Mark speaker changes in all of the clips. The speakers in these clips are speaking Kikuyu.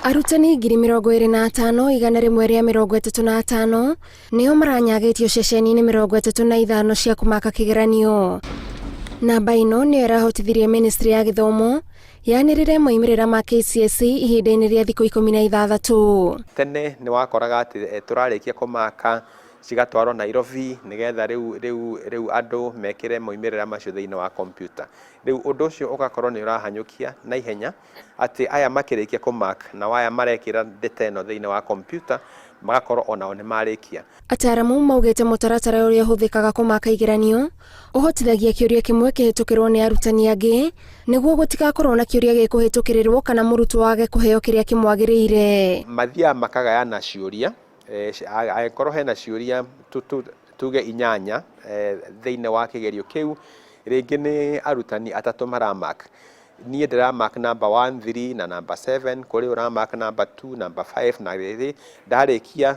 Speaker 1: Arutani 25,000 igana rĩmwe rĩa 35 nĩo maranyagĩtio ceceni-inĩ 35 cia kũmaka kĩgeranio. Namba ĩno nĩyo ĩrahotithirie Ministry ya Gĩthomo yanĩrĩre moimĩrĩra ma KCSE ihinda-inĩ rĩa thikũ 16.
Speaker 2: Tene nĩ wakoraga atĩ tũrarĩkia kũmaka cigatwarwo Nairobi nĩgetha rĩu andũ mekĩre moimĩrĩra macio thĩinĩ wa kompyuta. Rĩu ũndũ ũcio ũgakorwo nĩ ũrahanyũkia na ihenya atĩ aya makĩrĩkia kũmaka na aya marekĩra data ĩno thĩinĩ wa kompyuta magakorwo onao nĩ marĩkia.
Speaker 1: Ataramu maugĩte mũtaratara ũrĩa ũhũthĩkaga kũmaka igeranio ũhotithagia kĩũria kĩmwe kĩhĩtũkĩrwo nĩ arutani angĩ nĩguo gũtigakorwo na kĩũria gĩkũhĩtũkĩrĩrwo kana mũrutwo wage kũheo kĩrĩa kĩmwagĩrĩire.
Speaker 2: Mathiaga makagayana ciũria angĩkorwo hena ciũria tuge 8 thĩinĩ wa kĩgerio kĩu, rĩngĩ nĩ arutani 3 maramaka. Niĩ ndĩramaka number 1, 3 na number 7, kũrĩ ũramaka number 2, number 5 na rĩrĩ ndarĩkia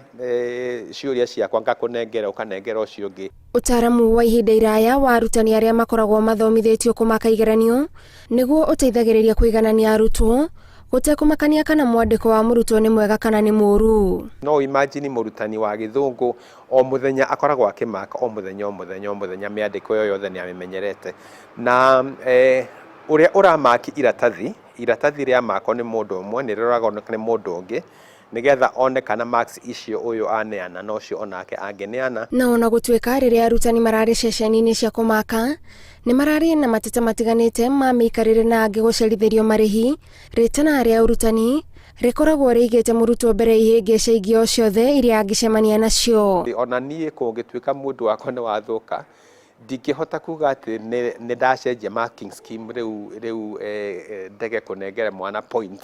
Speaker 2: ciũria ciakwa ngakũnengera ũkanengera ũcio ũngĩ.
Speaker 1: Ũtaramu wa ihinda iraya wa arutani arĩa makoragwo mathomithĩtio kũmaka igeranio nĩguo ũteithagĩrĩria kũiganania arutwo gũtekũmakania kana mwandĩko wa mũrutwo nĩ mwega kana nĩ mũũru.
Speaker 2: No imagine mũrutani wa Gĩthũngũ o mũthenya akoragwo akĩmaka o mũthenya mĩandĩko yothe nĩ amĩmenyerete. Na ũrĩa ũramaki iratathi rĩa mako nĩ mũndũ ũmwe nĩ rĩroragwo nĩ mũndũ ũngĩ nĩgetha one kana marks icio ũyũ aneana na ũcio onake angĩneana.
Speaker 1: Na ona gũtuĩka rĩrĩa arutani mararĩ ceceni-inĩ cia kũmaka nĩ mararĩ na mateta matiganĩte ma mĩikarĩre na angĩ gũcerithĩrio marĩhi, rĩtana rĩa ũrutani rĩkoragwo rĩigĩte mũrutwo mbere ihĩngĩca ingĩ o ciothe iria angĩcemania nacio.
Speaker 2: Ona niĩ kũngĩtuĩka mũndũ wakwa nĩ wathũka ndingĩhota kuga atĩ nĩ ndacenjia marking scheme rĩu ndege kũnengera mwana point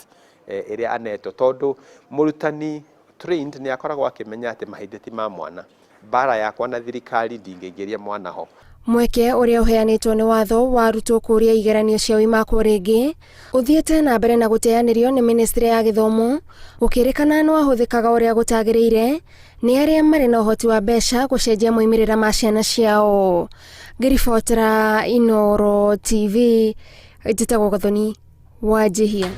Speaker 2: ĩrĩa anetwo, tondũ mũrutani trained nĩ akoragwo akĩmenya atĩ mahĩndĩ ti ma mwana. Mbara yakwa na thirikari ndingĩingĩria mwana ho.
Speaker 1: Mweke ũrĩa ũheanĩtwo nĩ watho wa arutwo kũrĩa igeranio ciao imakwo rĩngĩ ũthiĩte na mbere na gũteanĩrio nĩ Ministry ya Gĩthomo ũkĩrĩkana nĩ wahũthĩkaga ũrĩa gũtagĩrĩire nĩ arĩa marĩ na ũhoti wa mbeca gũcenjia moimĩrĩra ma ciana ciao. Ngĩribotera Inooro TV, njĩtagwo Gathoni Wanjihia.